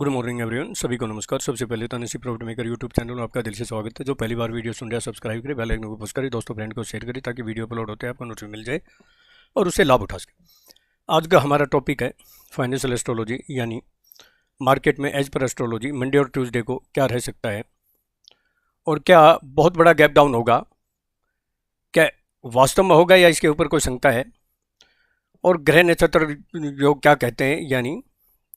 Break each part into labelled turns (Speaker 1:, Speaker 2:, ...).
Speaker 1: Good morning everyone, सभी को नमस्कार। सबसे पहले तो नसीब प्रॉफिट मेकर यूट्यूब चैनल में आपका दिल से स्वागत है। जो पहली बार वीडियो सुन रहे हैं सब्सक्राइब करें, बेल आइकन को प्रेस करें, दोस्तों फ्रेंड को शेयर करें ताकि वीडियो अपलोड होते हैं आपको नोटिफिकेशन मिल जाए और उससे लाभ उठा सके। आज का हमारा टॉपिक है फाइनेंशियल एस्ट्रोलॉजी, यानी मार्केट में एज पर एस्ट्रोलॉजी मंडे और ट्यूसडे को क्या रह सकता है और क्या बहुत बड़ा गैप डाउन होगा, क्या वास्तव में होगा या इसके ऊपर कोई शंका है, और ग्रह नक्षत्र योग क्या कहते हैं यानी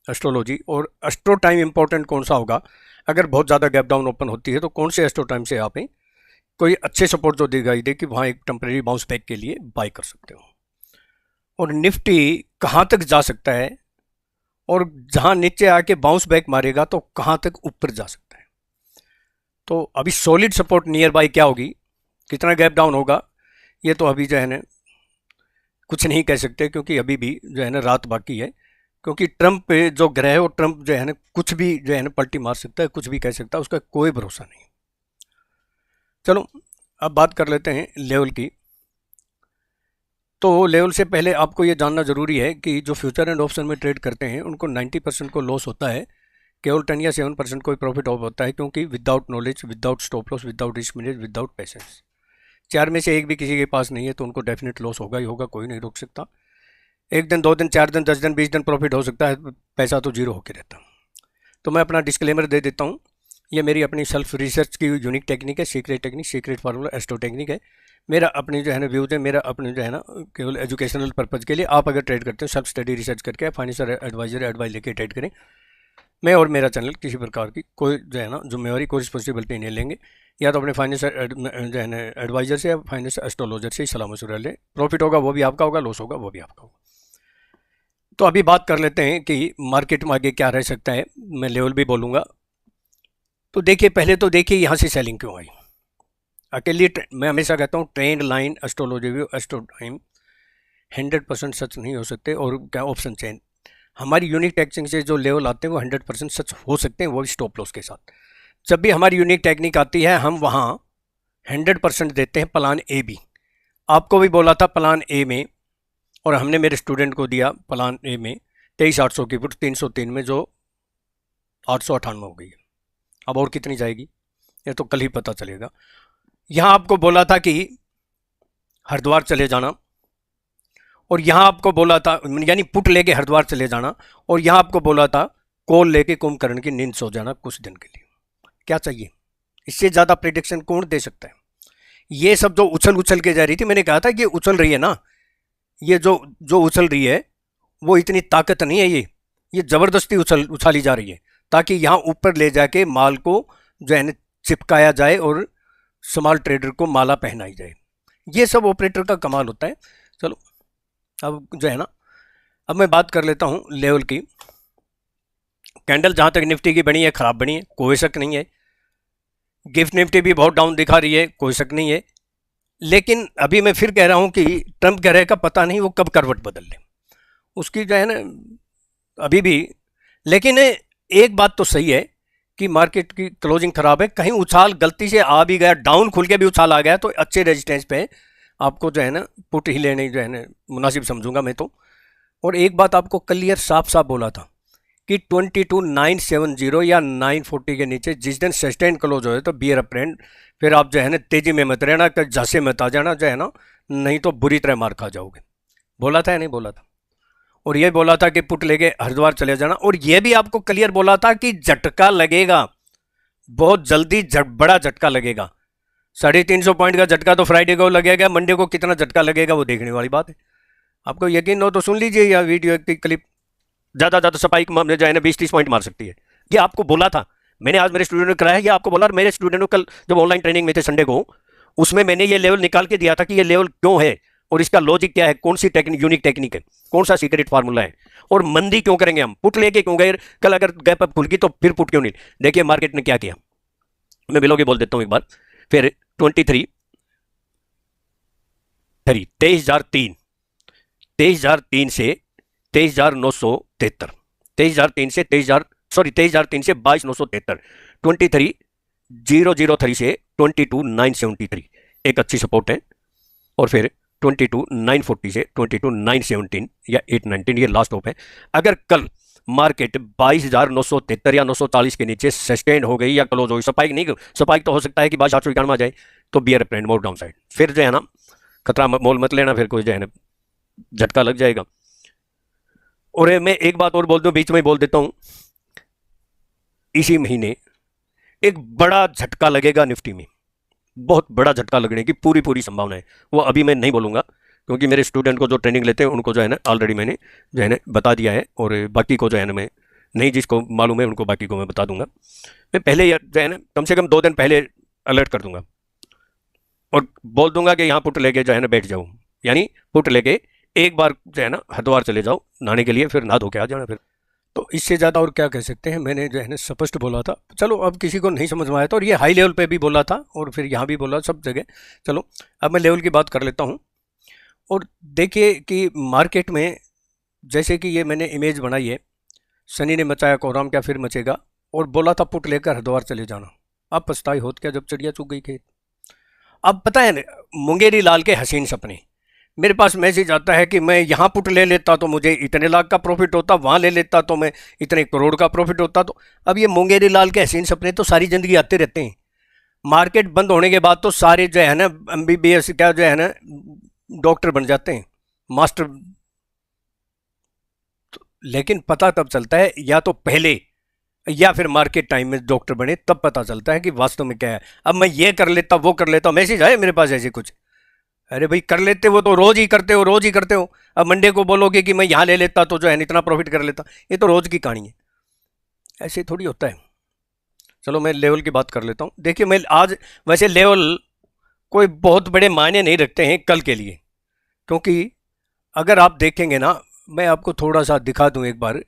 Speaker 1: एस्ट्रोलॉजी, और एस्ट्रो टाइम इंपॉर्टेंट कौन सा होगा। अगर बहुत ज़्यादा गैप डाउन ओपन होती है तो कौन से एस्ट्रो टाइम से आप कोई अच्छे सपोर्ट जो दिखाई दे कि वहाँ एक टेम्परेरी बाउंस बैक के लिए बाय कर सकते हो, और निफ्टी कहाँ तक जा सकता है, और जहाँ नीचे आके बाउंस बैक मारेगा तो कहाँ तक ऊपर जा सकता है। तो अभी सॉलिड सपोर्ट नियर बाय क्या होगी, कितना गैप डाउन होगा, ये तो अभी जो है ना कुछ नहीं कह सकते, क्योंकि अभी भी जो है ना रात बाकी है। क्योंकि ट्रंप पे जो ग्रह है वो ट्रंप जो है ना कुछ भी जो है ना पलटी मार सकता है, कुछ भी कह सकता है, उसका कोई भरोसा नहीं। चलो अब बात कर लेते हैं लेवल की। तो लेवल से पहले आपको ये जानना ज़रूरी है कि जो फ्यूचर एंड ऑप्शन में ट्रेड करते हैं उनको 90% को लॉस होता है, केवल 10 या 7% कोई प्रॉफिट ऑफ होता है, क्योंकि without knowledge, without stop loss, without risk manage, without patience, चार में से एक भी किसी के पास नहीं है तो उनको डेफिनेट लॉस होगा ही होगा, कोई नहीं रोक सकता। एक दिन, 2 दिन, 4 दिन, 10 दिन, 20 दिन प्रॉफिट हो सकता है, पैसा तो जीरो होकर रहता। तो मैं अपना डिस्क्लेमर दे देता हूँ, ये मेरी अपनी सेल्फ रिसर्च की यूनिक टेक्निक है, secret technique, secret formula, astro technique है। मेरा अपनी जो है ना व्यूज़ है, मेरा अपने जो है ना केवल एजुकेशनल पर्पज़ के लिए। आप अगर ट्रेड करते हैं सेल्फ स्टडी रिसर्च करके फाइनेंशियल एडवाइजर एडवाइस लेके ट्रेड करें। मैं और मेरा चैनल किसी प्रकार की कोई जो है ना जिम्मेवारी, कोई रिस्पॉन्सिबिलिटी नहीं लेंगे। या तो अपने फाइनेंशियल जो है ना एडवाइजर से या फाइनेंशियल एस्ट्रोलॉजर से ही सलाह मशवरा लें। प्रॉफिट होगा वो भी आपका होगा, लॉस होगा वो भी आपका होगा। तो अभी बात कर लेते हैं कि मार्केट में आगे क्या रह सकता है, मैं लेवल भी बोलूँगा। तो देखिए, पहले तो देखिए यहाँ से सेलिंग क्यों आई। अकेली मैं हमेशा कहता हूँ trend line, astrology view, astro time 100% सच नहीं हो सकते, और क्या ऑप्शन चेन हमारी यूनिक टेक्निक से जो लेवल आते हैं वो 100% सच हो सकते हैं, वो भी स्टॉप लॉस के साथ। जब भी हमारी यूनिक टेक्निक आती है हम वहाँ 100% देते हैं प्लान ए भी। आपको भी बोला था प्लान ए में, और हमने मेरे स्टूडेंट को दिया प्लान ए में 23,800 की पुट 303 में, जो 898 हो गई है। अब और कितनी जाएगी ये तो कल ही पता चलेगा। यहाँ आपको बोला था कि हरिद्वार चले जाना, और यहाँ आपको बोला था यानी पुट लेके हरिद्वार चले जाना, और यहाँ आपको बोला था कॉल लेके कुंभकर्ण की नींद सो जाना कुछ दिन के लिए। क्या चाहिए, इससे ज़्यादा प्रेडिक्शन कौन दे सकता है। ये सब जो उछल उछल के जा रही थी, मैंने कहा था कि उछल रही है ना, ये जो उछल रही है वो इतनी ताकत नहीं है, ये ज़बरदस्ती उछाली जा रही है ताकि यहाँ ऊपर ले जाके माल को जो है ना चिपकाया जाए और स्मॉल ट्रेडर को माला पहनाई जाए। ये सब ऑपरेटर का कमाल होता है। चलो अब जो है ना, अब मैं बात कर लेता हूँ लेवल की। कैंडल जहाँ तक निफ्टी की बनी है ख़राब बनी है, कोई शक नहीं है। गिफ्ट निफ्टी भी बहुत डाउन दिखा रही है, कोई शक नहीं है। लेकिन अभी मैं फिर कह रहा हूँ कि ट्रंप कह रहे का पता नहीं वो कब करवट बदल ले, उसकी जो है ना अभी भी। लेकिन एक बात तो सही है कि मार्केट की क्लोजिंग खराब है, कहीं उछाल गलती से आ भी गया, डाउन खुल के भी उछाल आ गया तो अच्छे रेजिस्टेंस पे आपको जो है ना पुट ही लेने जो है ना मुनासिब समझूंगा मैं तो। और एक बात आपको क्लियर साफ साफ बोला था कि 22,970 या 940 के नीचे जिस दिन सस्टेन क्लोज हो तो बियर अप्रेंड, फिर आप जो है ना तेजी में मत रहना, झांसे मत आ जाना जो है ना, नहीं तो बुरी तरह मार खा जाओगे। बोला था या नहीं बोला था। और ये बोला था कि पुट लेके हरिद्वार चले जाना, और ये भी आपको क्लियर बोला था कि झटका लगेगा, बहुत जल्दी बड़ा झटका लगेगा। 350 पॉइंट का झटका तो फ्राइडे को लगेगा, मंडे को कितना झटका लगेगा वो देखने वाली बात है। आपको यकीन हो तो सुन लीजिए या वीडियो की क्लिप, ज़्यादा स्पाइक जो है ना 20-30 पॉइंट मार सकती है। ये आपको बोला था मैंने, आज मेरे स्टूडेंट ने कराया, ये आपको बोला। मेरे स्टूडेंट को कल जब ऑनलाइन ट्रेनिंग में थे संडे को, उसमें मैंने ये लेवल निकाल के दिया था कि ये लेवल क्यों है और इसका लॉजिक क्या है, कौन सी टेक्निक, यूनिक टेक्निक है, कौन सा सीक्रेट फार्मूला है, और मंदी क्यों करेंगे हम, पुट लेके क्यों गए, कल अगर गैप अप खुल गई तो फिर पुट क्यों नहीं। देखिए मार्केट ने क्या किया, मैं बिलो के बोल देता हूँ एक बार फिर। 23,003 से 23,973, 23,003 से 23,003 से 22,973, 23,003 से 22,973 एक अच्छी सपोर्ट है। और फिर 22,940 से 22,917 या 819 ये लास्ट ऑफ है। अगर कल मार्केट 22,973 या 940 के नीचे सस्टेन हो गई या क्लोज हो गई, स्पाइक नहीं, स्पाइक तो हो सकता है कि 22,891 में आ जाए, तो bear a more down side, फिर जो है ना खतरा मोल मत लेना, फिर कोई जो है ना झटका लग जाएगा। और मैं एक बात और बोल दूं, बीच में बोल देता हूं, इसी महीने एक बड़ा झटका लगेगा निफ्टी में, बहुत बड़ा झटका लगने की पूरी पूरी संभावना है। वो अभी मैं नहीं बोलूँगा क्योंकि मेरे स्टूडेंट को जो ट्रेनिंग लेते हैं उनको जो है ना ऑलरेडी मैंने जो है ना बता दिया है, और बाकी को जो है ना मैं नहीं, जिसको मालूम है उनको बाकी को मैं बता दूंगा। मैं पहले जो है ना कम से कम 2 दिन पहले अलर्ट कर दूंगा और बोल दूंगा कि यहाँ पुट लेके जो है ना बैठ जाऊँ, यानी पुट लेके एक बार जो है ना हरिद्वार चले जाओ नहाने के लिए, फिर नहा धो के आ जाना फिर। तो इससे ज़्यादा और क्या कह सकते हैं, मैंने जो है ना स्पष्ट बोला था। चलो अब किसी को नहीं समझ में आया था, और ये हाई लेवल पे भी बोला था और फिर यहाँ भी बोला, सब जगह। चलो अब मैं लेवल की बात कर लेता हूँ। और देखिए कि मार्केट में जैसे कि ये मैंने इमेज बनाई है, शनि ने मचाया कोहराम, क्या फिर मचेगा, और बोला था पुट लेकर हरिद्वार चले जाना। अब पछताई होत क्या जब चिड़िया चुग गई खेत। अब पता है मुंगेरी लाल के हसीन सपने, मेरे पास मैसेज आता है कि मैं यहाँ पुट ले लेता तो मुझे इतने लाख का प्रॉफिट होता, वहाँ ले लेता तो मैं इतने करोड़ का प्रॉफिट होता। तो अब ये मुंगेरी लाल के हसीन सपने तो सारी ज़िंदगी आते रहते हैं। मार्केट बंद होने के बाद तो सारे जो है ना MBBS क्या जो है ना डॉक्टर बन जाते हैं, मास्टर। लेकिन पता तब चलता है या तो पहले या फिर मार्केट टाइम में डॉक्टर बने, तब पता चलता है कि वास्तव में क्या है। अब मैं ये कर लेता, वो कर लेता, मैसेज आए मेरे पास ऐसे कुछ। अरे भाई कर लेते हो तो रोज ही करते हो, रोज ही करते हो। अब मंडे को बोलोगे कि मैं यहाँ ले लेता तो जो है इतना प्रॉफिट कर लेता, ये तो रोज की कहानी है, ऐसे थोड़ी होता है। चलो मैं लेवल की बात कर लेता हूँ। देखिए मैं आज वैसे लेवल कोई बहुत बड़े मायने नहीं रखते हैं कल के लिए, क्योंकि अगर आप देखेंगे ना, मैं आपको थोड़ा सा दिखा दूं एक बार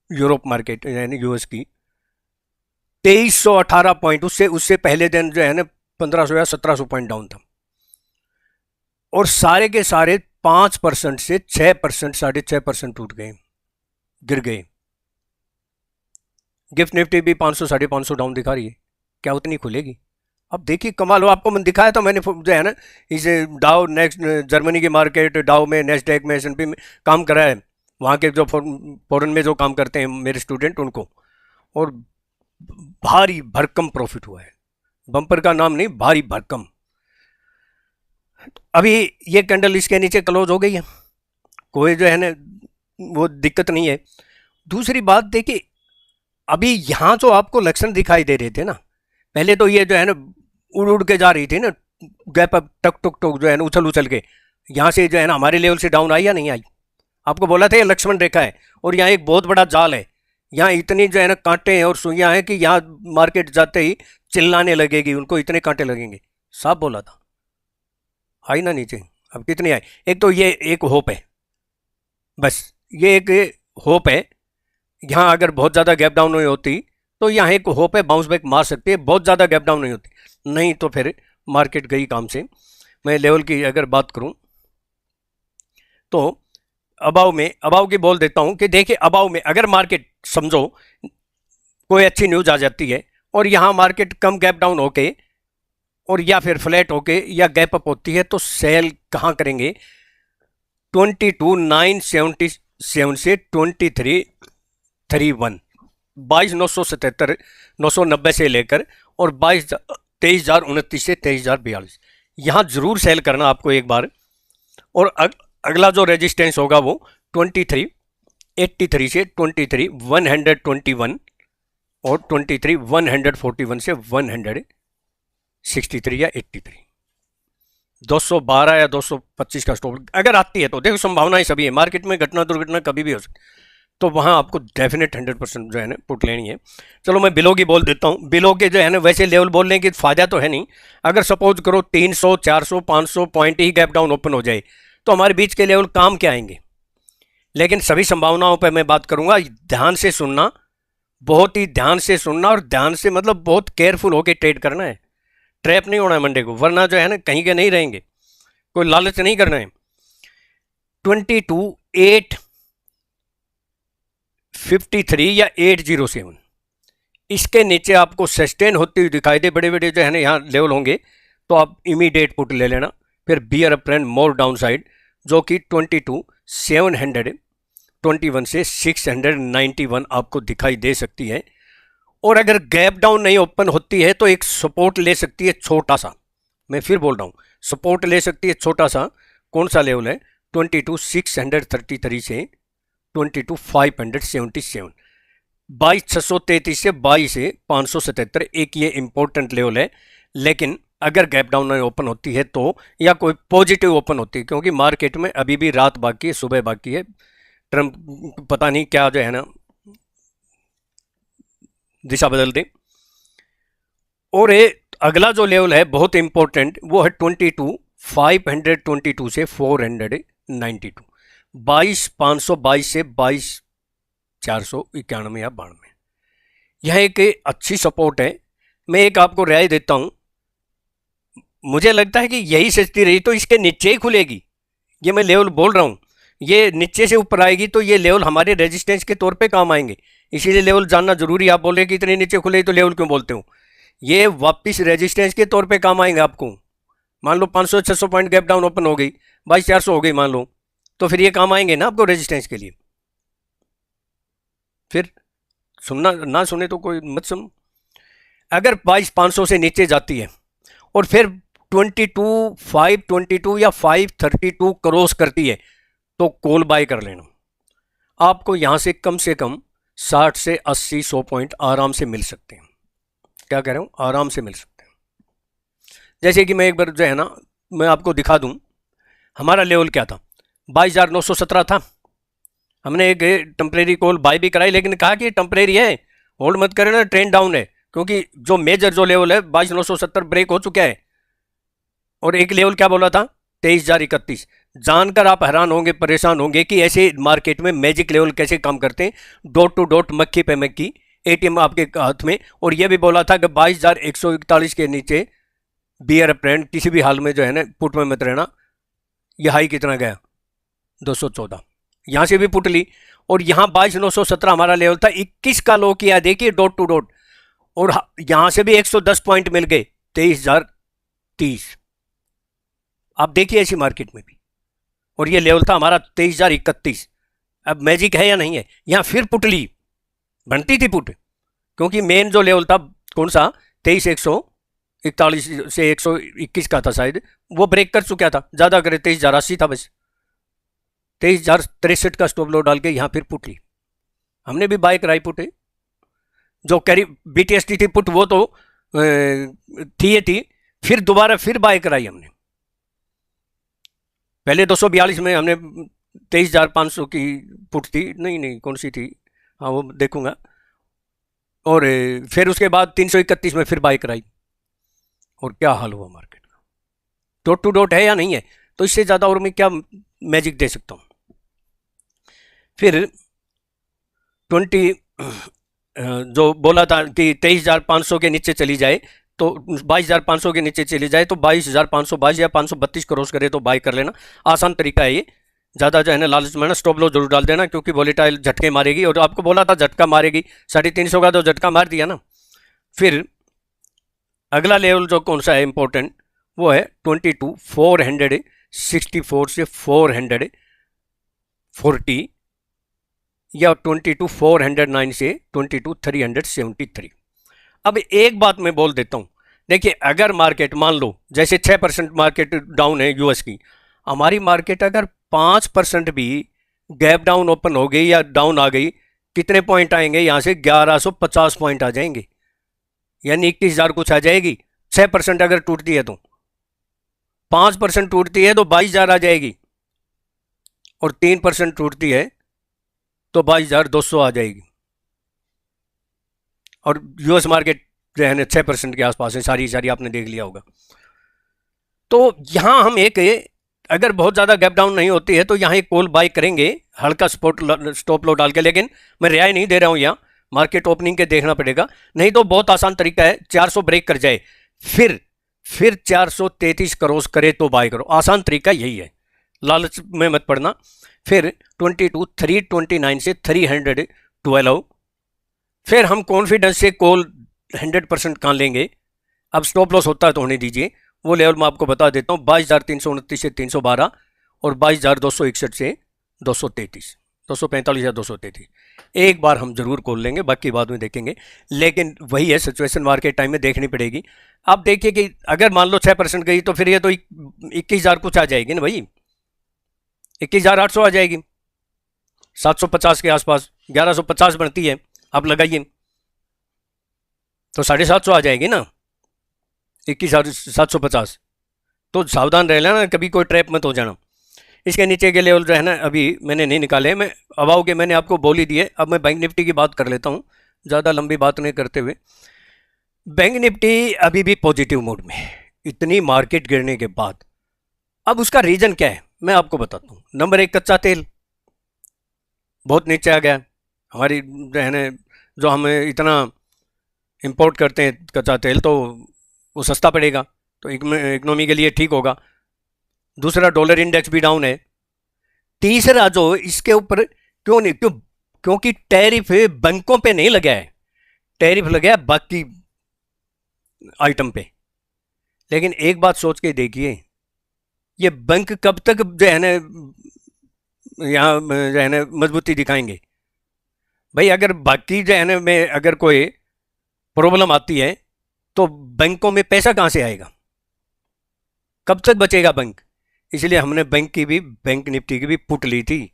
Speaker 1: यूरोप मार्केट यानी यूएस की 2318 पॉइंट, उससे पहले दिन जो है ना 1500 या 1700 पॉइंट डाउन था, और सारे के सारे 5% से 6%, 6.5% टूट गए, गिर गए। गिफ्ट निफ्टी भी 500 550 डाउन दिखा रही है, क्या उतनी खुलेगी? अब देखिए कमाल हो, आपको मैंने दिखाया था, मैंने जो है ना इसे डाउ नेक्स्ट जर्मनी की मार्केट डाउ में, नेस्डैक में, S&P में काम करा है, वहाँ के जो फॉरेन में जो काम करते हैं मेरे स्टूडेंट उनको, और भारी भरकम प्रॉफिट हुआ है। बम्पर का नाम नहीं, भारी भरकम। अभी ये कैंडल इसके नीचे क्लोज हो गई है, कोई जो है ना वो दिक्कत नहीं है। दूसरी बात देखिए, अभी यहाँ जो आपको लक्षण दिखाई दे रहे थे ना, पहले तो ये जो है ना उड़ उड़ के जा रही थी ना, गैप अप टक टक टक जो है ना उछल उछल के यहाँ से जो है ना हमारे लेवल से डाउन आई या नहीं आई। आपको बोला था ये लक्ष्मण रेखा है, और यहाँ एक बहुत बड़ा जाल है, यहाँ इतनी जो है ना कांटे हैं और सुइयाँ हैं कि यहाँ मार्केट जाते ही चिल्लाने लगेगी, उनको इतने कांटे लगेंगे, साफ बोला था। आई ना नीचे, अब कितनी आई? एक तो ये एक होप है, बस ये एक होप है। यहाँ अगर बहुत ज़्यादा गैप डाउन नहीं होती तो यहाँ एक होप है, बाउंस बैक मार सकती है, बहुत ज़्यादा गैप डाउन नहीं होती, नहीं तो फिर मार्केट गई काम से। मैं लेवल की अगर बात करूँ तो अबाव की बोल देता हूँ कि देखिए अबाव में अगर मार्केट समझो कोई अच्छी न्यूज़ आ जाती है और यहाँ मार्केट कम गैप डाउन होके और या फिर फ्लैट होके या गैप अप होती है, तो सेल कहाँ करेंगे? 22,977 से 23,31, 22,977, 990 से लेकर और 23,029 से 23,042, यहाँ जरूर सेल करना आपको एक बार। और अगला जो रेजिस्टेंस होगा वो 23,83 से 23,121 और 23,141 से 163 या 83, 212 या 225 का स्टॉप अगर आती है तो देखो संभावनाएं सभी है, मार्केट में घटना दुर्घटना कभी भी हो सकती, तो वहाँ आपको डेफिनेट 100% जो है ना पुट लेनी है। चलो मैं बिलो की बोल देता हूँ। बिलो के जो है ना वैसे लेवल बोलने की फ़ायदा तो है नहीं, अगर सपोज करो 300, 400, 500 पॉइंट ही गैप डाउन ओपन हो जाए तो हमारे बीच के लेवल काम क्या आएंगे। लेकिन सभी संभावनाओं पर मैं बात करूँगा, ध्यान से सुनना, बहुत ही ध्यान से सुनना, और ध्यान से मतलब बहुत केयरफुल होकर ट्रेड करना है, ट्रैप नहीं होना है मंडे को, वरना जो है ना कहीं के नहीं रहेंगे, कोई लालच नहीं करना है। 22,853 या 807 इसके नीचे आपको सस्टेन होती हुई दिखाई दे, बड़े बड़े जो है ना यहाँ लेवल होंगे, तो आप इमीडिएट पुट ले लेना। फिर बियर अप ट्रेंड मोर डाउन साइड जो कि 22,700 621 से 691 आपको दिखाई दे सकती है। और अगर गैप डाउन नहीं ओपन होती है तो एक सपोर्ट ले सकती है छोटा सा, मैं फिर बोल रहा हूँ सपोर्ट ले सकती है छोटा सा। कौन सा लेवल है? 22,633 से 22,577, 22,633 से 22,577 एक ये इंपॉर्टेंट लेवल है। लेकिन अगर गैप डाउन नहीं ओपन होती है तो, या कोई पॉजिटिव ओपन होती है, क्योंकि मार्केट में अभी भी रात बाकी है, सुबह बाकी है, ट्रम्प पता नहीं क्या जो है ना दिशा बदल दे। और ये अगला जो लेवल है बहुत इंपॉर्टेंट, वो है 22,522 से 492, 22,522 से 22,491 या 92। यह एक अच्छी सपोर्ट है। मैं एक आपको राय देता हूं, मुझे लगता है कि यही सस्ती रही तो इसके नीचे ही खुलेगी। ये मैं लेवल बोल रहा हूं, ये नीचे से ऊपर आएगी तो ये लेवल हमारे रेजिस्टेंस के तौर पे काम आएंगे, इसीलिए लेवल जानना जरूरी है। आप बोल रहे कि इतने नीचे खुले तो लेवल क्यों बोलते हो? ये वापस रेजिस्टेंस के तौर पे काम आएंगे आपको। मान लो 500-600 पॉइंट गैप डाउन ओपन हो गई, 22,400 हो गई मान लो, तो फिर ये काम आएंगे ना आपको रेजिस्टेंस के लिए। फिर सुनना ना सुने तो कोई मत सुनो। अगर 22,500 से नीचे जाती है और फिर 22,522 या 532 क्रॉस करती है तो कॉल बाय कर लेना। आपको यहां से कम 60 से 80 100 पॉइंट आराम से मिल सकते हैं। क्या कह रहा हूं? आराम से मिल सकते हैं। जैसे कि मैं एक बार जो है ना मैं आपको दिखा दूं, हमारा लेवल क्या था? 22,917 था। हमने एक टेम्परेरी कॉल बाय भी कराई, लेकिन कहा कि टेम्परेरी है, होल्ड मत करें ना, ट्रेंड डाउन है, क्योंकि जो मेजर जो लेवल है 22,970 ब्रेक हो चुका है। और एक लेवल क्या बोला था? 23,031। जानकर आप हैरान होंगे, परेशान होंगे कि ऐसे मार्केट में मैजिक लेवल कैसे काम करते हैं। डॉट टू डॉट, मक्खी पे मक्खी, एटीएम आपके हाथ में। और यह भी बोला था कि 22,141 के नीचे बियर अप्रैंड किसी भी हाल में जो है ना पुट में मत रहना। यह हाई कितना गया? 214। यहां से भी पुट ली और यहां 22,917 हमारा लेवल था। 21 का लो किया, देखिए डॉट टू डॉट, और यहां से भी 110 पॉइंट मिल गए, 23,030। आप देखिए ऐसी मार्केट में भी। और ये लेवल था हमारा 23,031। अब मैजिक है या नहीं है? यहां फिर पुट ली, बनती थी पुट, क्योंकि मेन जो लेवल था कौन सा? 23,141 से 121 का था शायद, वो ब्रेक कर चुका था। ज्यादा करे 23,080 था बस। 23,063 का स्टॉप लॉस डाल के यहां फिर पुट ली। हमने भी बाय कराई पुट है। जो कैरी बीटीएसटी थी पुट वो तो थी, फिर दोबारा फिर बाय कराई हमने। पहले 242 में हमने 23,500 की पुट थी, नहीं कौन सी थी, हाँ वो देखूंगा। और फिर उसके बाद 331 में फिर बाय कराई। और क्या हाल हुआ मार्केट का? डॉट टू डॉट है या नहीं है? तो इससे ज़्यादा और मैं क्या मैजिक दे सकता हूँ? फिर 20 जो बोला था कि 23,500 के नीचे चली जाए तो 22,500 के नीचे चली जाए तो 22,522 या 532 क्रॉस करे तो बाय कर लेना। आसान तरीका है ये। ज़्यादा जो है ना लालच में ना स्टॉप लॉस जरूर डाल देना, क्योंकि वोलेटाइल झटके मारेगी। और आपको बोला था झटका मारेगी, 350 का तो झटका मार दिया ना। फिर अगला लेवल जो कौन सा है इंपॉर्टेंट, वो है 22,464 से 440 या 22,409 से 22,373। अब एक बात मैं बोल देता हूं, देखिए अगर मार्केट मान लो जैसे 6% मार्केट डाउन है यूएस की, हमारी मार्केट अगर 5% भी गैप डाउन ओपन हो गई या डाउन आ गई, कितने पॉइंट आएंगे? यहां से 1,150 पॉइंट आ जाएंगे, यानी 21,000 कुछ आ जाएगी। 6% अगर टूटती है तो, 5% टूटती है तो 22,000 आ जाएगी, और 3% टूटती है तो 22,200 आ जाएगी। और यूएस मार्केट जो है ना 6% के आसपास है, सारी आपने देख लिया होगा। तो यहां हम एक अगर बहुत ज़्यादा गैप डाउन नहीं होती है तो यहाँ एक कॉल बाय करेंगे हल्का स्टॉप लॉस डाल के। लेकिन मैं रियायत नहीं दे रहा हूँ, यहाँ मार्केट ओपनिंग के देखना पड़ेगा। नहीं तो बहुत आसान तरीका है, 400 ब्रेक कर जाए फिर 433 क्रॉस करे तो बाय करो। आसान तरीका यही है, लालच में मत पड़ना। फिर 329 से 312। फिर हम कॉन्फिडेंस से कॉल 100% कहाँ लेंगे? अब स्टॉप लॉस होता है तो होने दीजिए, वो लेवल मैं आपको बता देता हूँ। 22,329 से 312 और 22,261 से 233। 245 या 233 एक बार हम जरूर खोल लेंगे, बाकी बाद में देखेंगे। लेकिन वही है सिचुएशन, मार्केट टाइम में देखनी पड़ेगी। आप देखिए कि अगर मान लो 6% गई तो फिर ये तो 21,000 कुछ आ जाएगी ना भाई, 21,800 आ जाएगी, 750 के आसपास 1150 बनती है, आप लगाइए तो 750 आ जाएगी ना, 21,750। तो सावधान रह लेना, कभी कोई ट्रैप मत हो जाना। इसके नीचे के लेवल जो है ना अभी मैंने नहीं निकाले, मैं अबाव के मैंने आपको बोल ही दिए। अब मैं बैंक निफ्टी की बात कर लेता हूँ, ज़्यादा लंबी बात नहीं करते हुए। बैंक निफ्टी अभी भी पॉजिटिव मोड में है इतनी मार्केट गिरने के बाद। अब उसका रीज़न क्या है मैं आपको बताता हूँ। नंबर 1, कच्चा तेल बहुत नीचे आ गया। हमारी जो है ना, जो हम इतना इंपोर्ट करते हैं कच्चा तेल, तो वो सस्ता पड़ेगा, तो इकोनॉमी के लिए ठीक होगा। दूसरा, डॉलर इंडेक्स भी डाउन है। तीसरा जो इसके ऊपर क्यों नहीं, क्योंकि टैरिफ बैंकों पे नहीं लगा है, टैरिफ लगा है बाकी आइटम पे। लेकिन एक बात सोच के देखिए, ये बैंक कब तक जो है ना यहाँ जो है ना मजबूती दिखाएंगे भाई। अगर बाकी जो है ना में अगर कोई प्रॉब्लम आती है तो बैंकों में पैसा कहाँ से आएगा, कब तक बचेगा बैंक। इसलिए हमने बैंक की भी, बैंक निफ्टी की भी पुट ली थी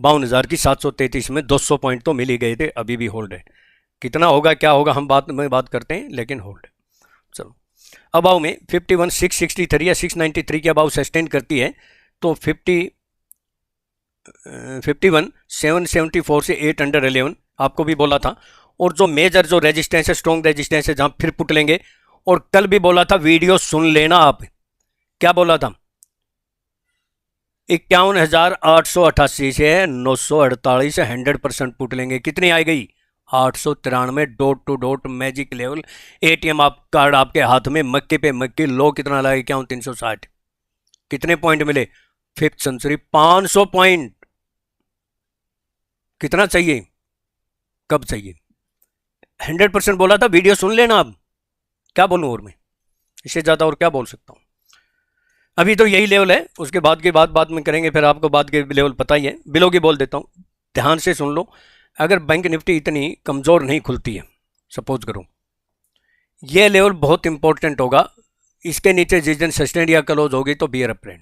Speaker 1: 52,000 की 733 में। 200 पॉइंट तो मिल ही गए थे, अभी भी होल्ड है। कितना होगा क्या होगा हम बात में बात करते हैं, लेकिन होल्ड है। चलो, अबाव में 51,663 या 693 के अबाव सस्टेन करती है तो 51,774 से 811 आपको भी बोला था। और जो मेजर जो रेजिस्टेंस है, स्ट्रॉन्ग रेजिस्टेंस है, जहां फिर पुट लेंगे। और कल भी बोला था, वीडियो सुन लेना आप, क्या बोला था, 51,888 से 948 से 100% पुट लेंगे। कितनी आई गई, 893, dot to dot magic level. ATM आप कार्ड आपके हाथ में, मक्के पे मक्के। लो कितना लगा, 51,360। कितने पॉइंट मिले, 5th सेंचुरी 500 पॉइंट। कितना चाहिए, कब चाहिए, 100% बोला था। वीडियो सुन लेना। अब क्या बोलूं और मैं, इससे ज्यादा और क्या बोल सकता हूं। अभी तो यही लेवल है, उसके बाद की बात में करेंगे, फिर आपको बाद के लेवल पता ही है। बिलो की बोल देता हूं, ध्यान से सुन लो। अगर बैंक निफ्टी इतनी कमजोर नहीं खुलती है, सपोज करो, ये लेवल बहुत इंपॉर्टेंट होगा। इसके नीचे जिस दिन सस्टेंड या क्लोज होगी तो बियर अप ट्रेंड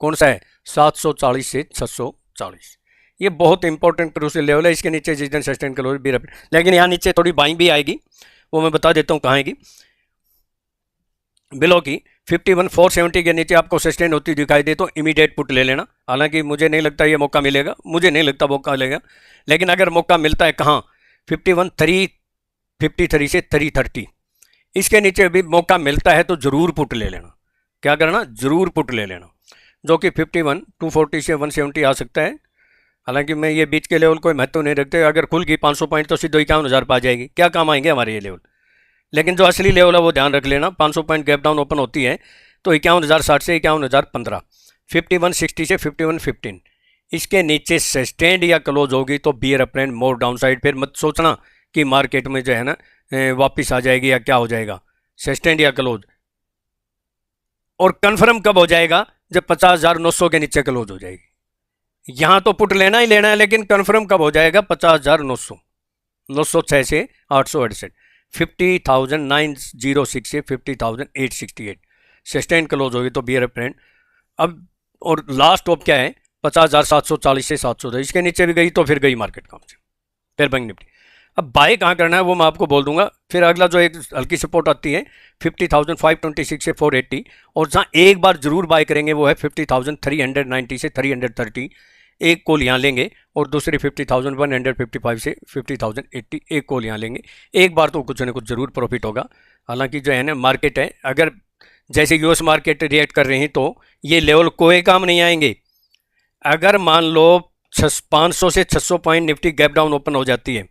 Speaker 1: कौन सा है, 740 से 640। ये बहुत इंपॉर्टेंट क्रूशियल लेवल है। इसके नीचे जिस दिन सस्टेंड क्लोज बियर अप। लेकिन यहाँ नीचे थोड़ी बाइंग भी आएगी, वो मैं बता देता हूँ कहाँ आएगी। बिलो की 51,470 के नीचे आपको सस्टेन होती दिखाई दे तो इमीडिएट पुट ले लेना। हालांकि मुझे नहीं लगता ये मौका मिलेगा, मुझे नहीं लगता मौका मिलेगा। लेकिन अगर मौका मिलता है कहाँ, 51,353 से 330, इसके नीचे भी मौका मिलता है तो जरूर पुट ले लेना। क्या करना, जरूर पुट ले लेना, जो कि 51,240 से 170 आ सकता है। हालांकि मैं ये बीच के लेवल कोई महत्व नहीं रखते। अगर खुल गई 500 पॉइंट तो सीधे 51,000 पर आ जाएगी, क्या काम आएंगे हमारे ये लेवल। लेकिन जो असली लेवल है वो ध्यान रख लेना। 500 पॉइंट गैप डाउन ओपन होती है तो 51,060 से 51,015, 5160 से 5115, इसके नीचे सस्टेंड या क्लोज होगी तो बियर अप ट्रेंड, मोर डाउन साइड। फिर मत सोचना कि मार्केट में जो है ना वापिस आ जाएगी या क्या हो जाएगा, सस्टेंड या क्लोज। और कंफर्म कब हो जाएगा, जब 50,900 के नीचे क्लोज हो जाएगी। यहां तो पुट लेना ही लेना है, लेकिन कंफर्म कब हो जाएगा, 50,900, 906 से 868, 50,906 से 50,868 सस्टेन क्लोज होगी तो बियर अप ट्रेंड। अब और लास्ट टॉप क्या है, 50,740 से 700। इसके नीचे भी गई तो फिर गई मार्केट काम से, फिर बैंक निफ्टी। अब बाय कहाँ करना है वो मैं आपको बोल दूंगा। फिर अगला जो एक हल्की सपोर्ट आती है 50,526 से 480, और जहाँ एक बार जरूर बाय करेंगे वो है 50,390 से 330। एक कॉल यहाँ लेंगे और दूसरी 50,155 से 50,080 एक कॉल यहाँ लेंगे। एक बार तो कुछ ना कुछ जरूर प्रॉफिट होगा। हालांकि जो है ना मार्केट है, अगर जैसे यूएस मार्केट रिएक्ट कर रही है तो ये लेवल कोई काम नहीं आएंगे। अगर मान लो 500 से 600 point Nifty gap down open हो जाती है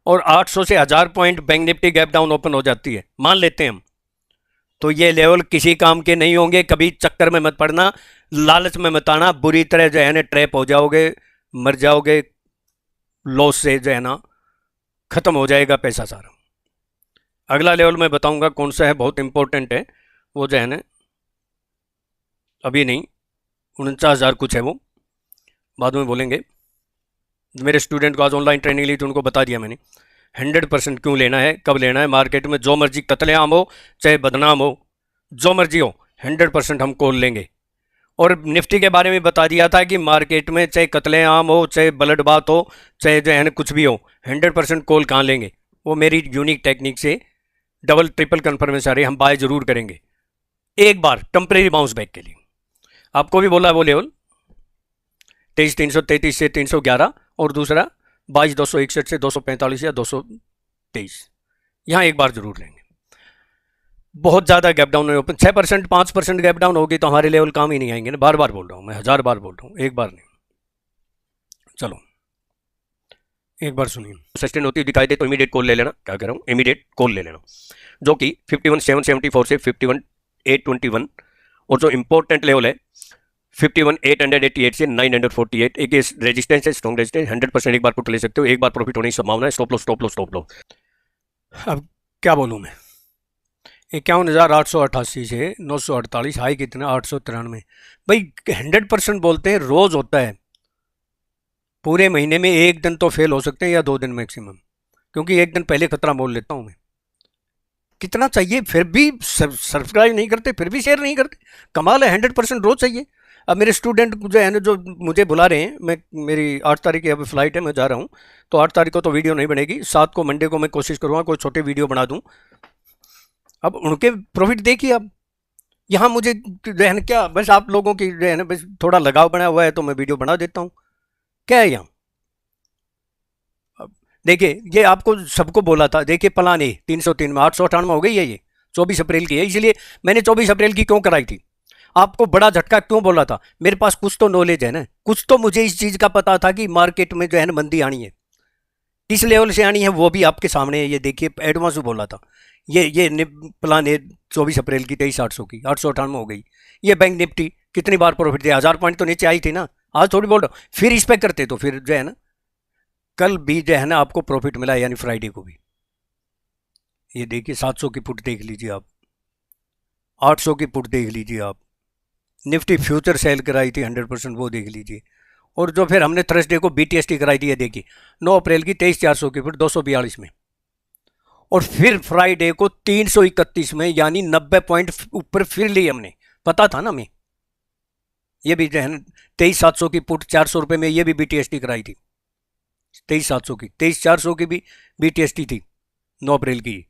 Speaker 1: और 800 से 1000 point bank Nifty gap down open हो जाती है, मान लेते हैं हम, तो ये लेवल किसी काम के नहीं होंगे। कभी चक्कर में मत पड़ना, लालच में मत आना, बुरी तरह जो है ना ट्रैप हो जाओगे, मर जाओगे, लॉस से जो है ना खत्म हो जाएगा पैसा सारा। अगला लेवल मैं बताऊंगा कौन सा है, बहुत इंपॉर्टेंट है। वो जो है ना अभी नहीं, 49,000 कुछ है, वो बाद में बोलेंगे। मेरे स्टूडेंट को आज ऑनलाइन ट्रेनिंग ली तो उनको बता दिया मैंने 100% क्यों लेना है, कब लेना है। मार्केट में जो मर्जी कत्लेआम हो चाहे बदनाम हो, जो मर्जी हो, 100% हम कॉल लेंगे। और निफ्टी के बारे में बता दिया था कि मार्केट में चाहे कत्लेआम हो चाहे ब्लड बात हो चाहे जो है ना कुछ भी हो, 100% कॉल कहाँ लेंगे। वो मेरी यूनिक टेक्निक से डबल ट्रिपल कन्फर्मेशन आ रही, हम बाय जरूर करेंगे एक बार टेम्परेरी बाउंस बैक के लिए। आपको भी बोला वो लेवल 23,333 से 311 और दूसरा 22,261 से 245 या 223, यहाँ एक बार जरूर लेंगे। बहुत ज़्यादा गैप डाउन है, ओपन 6% 5% गैप डाउन होगी तो हमारे लेवल काम ही नहीं आएंगे ना। बार बार बोल रहा हूँ मैं, 1000 बार बोल रहा हूँ, एक बार नहीं। चलो एक बार सुनिए, सस्टेन होती दिखाई दे तो इमीडिएट कॉल ले लेना। क्या कह रहा हूँ, इमीडिएट कॉल ले लेना, जो कि 51,774 से 51,821 और जो इंपॉर्टेंट लेवल है 51,888 से 948, एक रेजिस्टेंस है, स्ट्रॉन्ग रेजिस्टेंस, 100% एक बार पुट ले सकते हो, एक बार प्रॉफिट होने की संभावना है। स्टॉप लो स्टॉप लो स्टॉप लो। अब क्या बोलूँ मैं, 51,888 से 948, हाई कितना 893। भाई 100% बोलते हैं, रोज होता है, पूरे महीने में एक दिन तो फेल हो सकते हैं या 2 दिन मैक्सिमम, क्योंकि एक दिन पहले खतरा मोल लेता हूँ मैं। कितना चाहिए फिर भी सब्सक्राइब नहीं करते, फिर भी शेयर नहीं करते, कमाल है। 100% रोज चाहिए। अब मेरे स्टूडेंट जो है ना, जो मुझे बुला रहे हैं, मैं मेरी 8 तारीख की अभी फ्लाइट है, मैं जा रहा हूँ, तो 8 तारीख को तो वीडियो नहीं बनेगी, 7 को मंडे को मैं कोशिश करूँगा कोई छोटे वीडियो बना दूँ। अब उनके प्रॉफिट देखिए। अब यहाँ मुझे जो है ना क्या, बस आप लोगों की जो है ना बस थोड़ा लगाव बना हुआ है तो मैं वीडियो बना देता हूँ। क्या है यहाँ, देखिए ये आपको सबको बोला था, देखिए प्लान ए 303 में 898 हो गई है, ये 24 अप्रैल की है, इसलिए मैंने 24 अप्रैल की क्यों कराई थी, आपको बड़ा झटका क्यों बोला था। मेरे पास कुछ तो नॉलेज है ना, कुछ तो मुझे इस चीज़ का पता था कि मार्केट में जो है ना मंदी आनी है, किस लेवल से आनी है वो भी आपके सामने है। ये देखिए एडवांस बोला था, ये प्लान है 24 अप्रैल की 23,800 की 898 हो गई। ये बैंक निफ्टी कितनी बार प्रॉफिट दिया, 1000 पॉइंट तो नीचे आई थी ना, आज थोड़ी बोल रहा हूँ। फिर इस पे करते तो फिर जो है ना कल भी जो है ना आपको प्रॉफिट मिला, यानी फ्राइडे को भी। ये देखिए 700 की पुट देख लीजिए आप, 800 की पुट देख लीजिए आप, निफ्टी फ्यूचर सेल कराई थी 100%, वो देख लीजिए। और जो फिर हमने थर्सडे को बीटीएसटी कराई थी, ये देखिए 9 अप्रैल की 23,400 की पुट 242 में, और फिर फ्राइडे को 331 में, यानी 90 पॉइंट ऊपर फिर ली हमने, पता था ना हमें। ये भी जो है ना 23,700 की पुट 400 रुपये में, ये भी बीटीएसटी कराई थी 23,700 की, 23,400 की भी बीटीएसटी थी 9 अप्रैल की।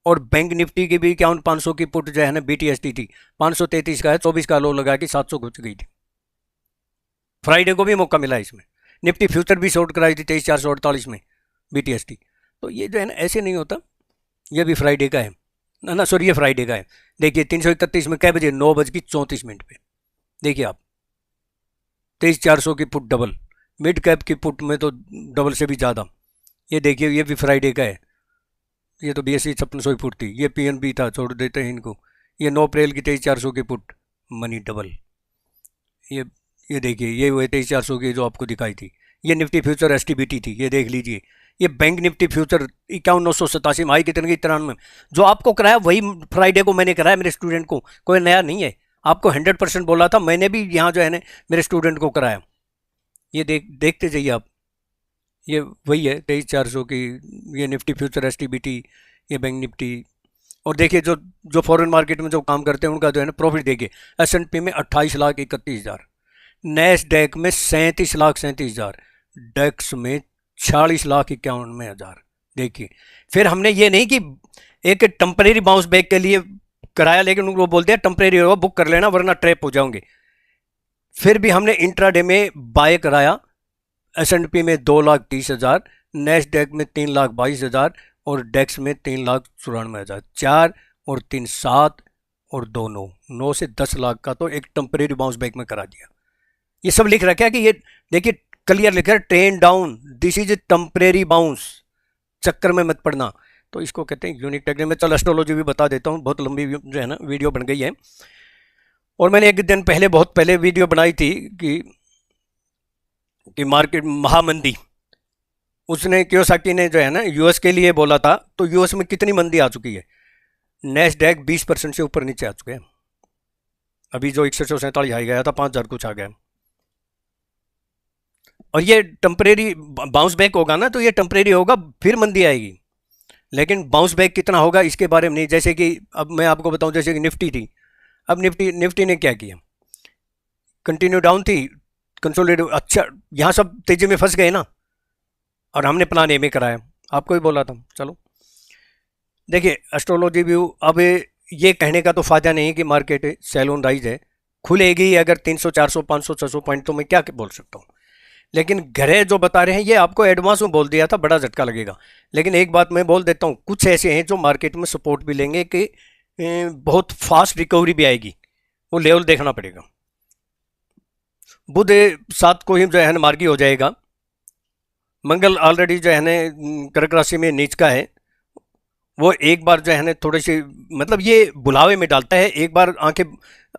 Speaker 1: और बैंक निफ्टी की भी 51,500 की पुट जो है ना बीटीएसटी थी, 533 का है, 24 का लो लगा के 700 घुस गई थी। फ्राइडे को भी मौका मिला इसमें, निफ्टी फ्यूचर भी शॉर्ट कराई थी 23,448 में बीटीएसटी। तो ये जो है ना ऐसे नहीं होता, ये भी फ्राइडे का है ना, सॉरी ये फ्राइडे का है। देखिए 331 में कै बजे, 9:34 पे, देखिए आप 23,400 की पुट डबल, मिड कैप की पुट में तो डबल से भी ज़्यादा। ये देखिए ये भी फ्राइडे का है, ये तो BSE 5600 की पुट थी, ये PNB था, छोड़ देते हैं इनको। ये 9 अप्रैल की 23,400 की पुट, मनी डबल। ये ये देखिए ये हुए 23,400 की जो आपको दिखाई थी। ये निफ्टी फ्यूचर STBT थी, ये देख लीजिए। ये बैंक निफ्टी फ्यूचर 51,987 में, हाई कितने की 93 में। जो आपको कराया वही फ्राइडे को मैंने कराया मेरे स्टूडेंट को, कोई नया नहीं है। आपको 100% बोला था, मैंने भी यहाँ जो है ना मेरे स्टूडेंट को कराया। ये देखते जाइए आप, ये वही है 23,400 की, ये निफ्टी फ्यूचर STBT, ये बैंक निफ्टी। और देखिए जो जो फॉरेन मार्केट में जो काम करते हैं उनका जो है ना प्रॉफिट देखिए, S&P में 28,31,000, नैस्डैक में 37,37,000, डेक्स में 40,91,000। देखिए फिर हमने ये नहीं कि एक टेम्परेरी बाउंस बैक के लिए कराया, लेकिन उनको बोलते हैं टेम्परेरी होगा, बुक कर लेना वरना ट्रैप हो जाओगे। फिर भी हमने इंट्राडे में बाय कराया, S&P में 2,30,000, नैस्डैक में 3,22,000 और डेक्स में 3,94,000। 4 और 3 7 और 2 9, 9 से 10 लाख का तो एक टेम्परेरी बाउंस बैक में करा दिया। ये सब लिख रखा है कि ये देखिए क्लियर लिखा है, train down, this is a temporary bounce, चक्कर में मत पड़ना। तो इसको कहते हैं यूनिक टेक्निक में। चल एस्ट्रोलॉजी भी बता देता हूँ, बहुत लंबी जो है ना वीडियो बन गई है। और मैंने एक दिन पहले, बहुत पहले वीडियो बनाई थी कि मार्केट महामंदी, उसने कियोसाकी ने जो है ना US के लिए बोला था, तो US में कितनी मंदी आ चुकी है। नैस्डैक 20% से ऊपर नीचे आ चुके हैं, अभी जो 6147 हाई गया था 5,000 कुछ आ गया। और ये टेम्परेरी बाउंस बैक होगा ना, तो ये टेम्परेरी होगा, फिर मंदी आएगी। लेकिन बाउंस बैक कितना होगा इसके बारे में नहीं। जैसे कि अब मैं आपको बताऊं, जैसे कि निफ्टी थी, अब निफ्टी ने क्या किया, कंटिन्यू डाउन थी, कंसोलिडेट, अच्छा यहाँ सब तेजी में फंस गए ना, और हमने प्लान ए में कराया, आपको ही बोला था। चलो देखिए एस्ट्रोलॉजी व्यू, अब ये कहने का तो फायदा नहीं कि मार्केट सेल ऑन राइज है, खुलेगी अगर 300 400 500 600 पॉइंट, तो मैं क्या बोल सकता हूँ। लेकिन घरे जो बता रहे हैं ये आपको एडवांस में बोल दिया था, बड़ा झटका लगेगा। लेकिन एक बात मैं बोल देता हूँ, कुछ ऐसे हैं जो मार्केट में सपोर्ट भी लेंगे कि बहुत फास्ट रिकवरी भी आएगी, वो लेवल देखना पड़ेगा। बुध 7 को ही जो है ना मार्गी हो जाएगा। मंगल ऑलरेडी जो है ना कर्क राशि में नीच का है, वो एक बार जो है ना थोड़ी सी मतलब ये बुलावे में डालता है, एक बार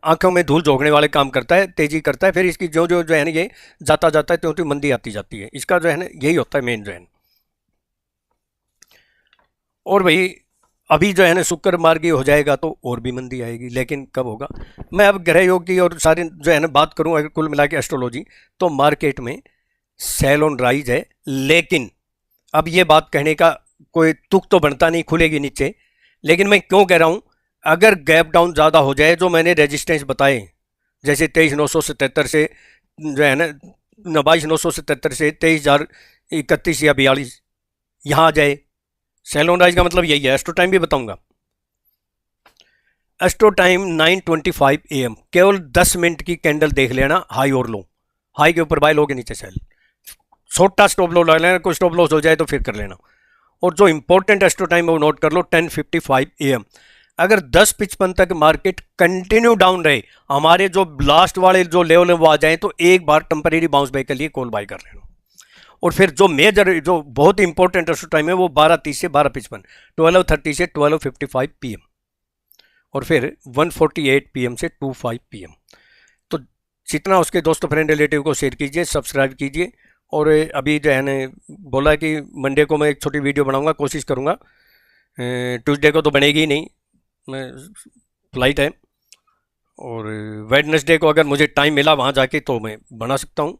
Speaker 1: आंखों में धूल झोंकने वाले काम करता है, तेजी करता है, फिर इसकी जो जो जो है ना ये जाता जाता है तो मंदी आती जाती है। इसका जो है ना यही होता है मेन जो है। और भाई अभी जो है ना शुक्र मार्गी हो जाएगा तो और भी मंदी आएगी, लेकिन कब होगा। मैं अब ग्रह योग की और सारी जो है ना बात करूं, अगर कुल मिला के एस्ट्रोलॉजी, तो मार्केट में सेल ऑन राइज है। लेकिन अब ये बात कहने का कोई तुक तो बनता नहीं, खुलेगी नीचे। लेकिन मैं क्यों कह रहा हूं, अगर गैप डाउन ज़्यादा हो जाए, जो मैंने रेजिस्टेंस बताए, जैसे 23,977 से जो है ना 22,977 से 23,031 या 42 यहाँ आ जाए, सेल ऑन राइज का मतलब यही है। एस्ट्रो टाइम भी बताऊंगा। एस्ट्रो टाइम 9:25 AM, केवल 10 मिनट की कैंडल देख लेना, हाई और लो, हाई के ऊपर बाय, लो के नीचे सेल, छोटा स्टॉप लो लेना, कोई स्टॉप लॉस हो जाए तो फिर कर लेना। और जो इंपॉर्टेंट एस्ट्रो टाइम है वो नोट कर लो, 10:55 AM। अगर 10:55 तक मार्केट कंटिन्यू डाउन रहे, हमारे जो लास्ट वाले जो लेवल है वो आ जाए, तो एक बार टेम्परेरी बाउंस बैक के लिए कॉल बाय कर लेना। और फिर जो मेजर जो बहुत ही इंपॉर्टेंट एस्ट्रो टाइम है वो 12:30 से 12:55, 12:30 से 12:55 PM, और फिर 1:48 PM से 2:05 PM। तो जितना उसके दोस्तों फ्रेंड रिलेटिव को शेयर कीजिए, सब्सक्राइब कीजिए। और अभी जो है ना बोला कि मंडे को मैं एक छोटी वीडियो बनाऊंगा, कोशिश करूंगा। ट्यूसडे को तो बनेगी ही नहीं, मैं फ्लाइट है। और वेडनेसडे को अगर मुझे टाइम मिला वहाँ जाके तो मैं बना सकता हूँ।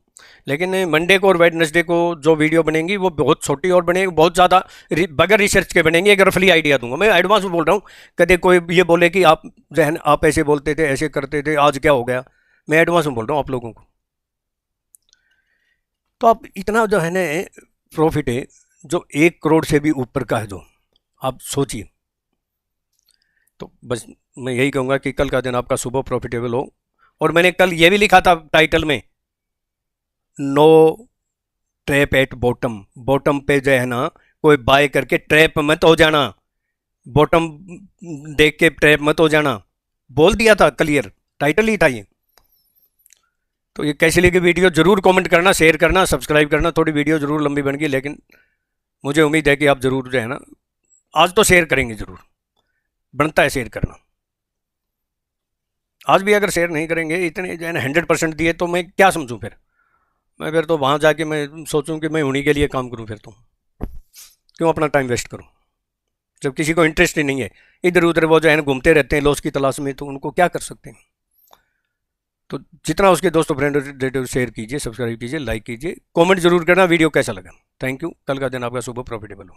Speaker 1: लेकिन मंडे को और वेडनेसडे को जो वीडियो बनेंगी वो बहुत छोटी और बनेगी, बहुत ज़्यादा बगैर रिसर्च के बनेंगी। एक रफली आइडिया दूंगा, मैं एडवांस में बोल रहा हूँ। कदे कोई ये बोले कि आप जो है आप ऐसे बोलते थे, ऐसे करते थे, आज क्या हो गया, मैं एडवांस में बोल रहा हूँ आप लोगों को। तो आप इतना जो है ना प्रॉफिट है, जो 1 करोड़ से भी ऊपर का है, जो आप सोचिए। तो बस मैं यही कहूँगा कि कल का दिन आपका सुबह प्रॉफिटेबल हो। और मैंने कल ये भी लिखा था टाइटल में, no trap at bottom, bottom पे जो है ना कोई बाय करके ट्रैप मत हो जाना, बॉटम देख के ट्रैप मत हो जाना, बोल दिया था, क्लियर टाइटल ही था ये। तो ये कैसी लगी वीडियो जरूर कमेंट करना, शेयर करना, सब्सक्राइब करना। थोड़ी वीडियो जरूर लंबी बन गई, लेकिन मुझे उम्मीद है कि आप जरूर जो है ना आज तो शेयर करेंगे, जरूर बनता है शेयर करना। आज भी अगर शेयर नहीं करेंगे, इतने जो है ना 100% दिए, तो मैं क्या समझूं फिर। मैं फिर तो वहाँ जाके मैं सोचूं कि मैं उन्हीं के लिए काम करूं, फिर तो क्यों अपना टाइम वेस्ट करूं, जब किसी को इंटरेस्ट ही नहीं है। इधर उधर वो जो है ना घूमते रहते हैं लॉस की तलाश में, तो उनको क्या कर सकते हैं। तो जितना उसके दोस्तों फ्रेंड रिलेटिव शेयर कीजिए, सब्सक्राइब कीजिए, लाइक कीजिए, कमेंट जरूर करना वीडियो कैसा लगा। Thank you. कल का दिन आपका सुबह प्रॉफिटेबल हो।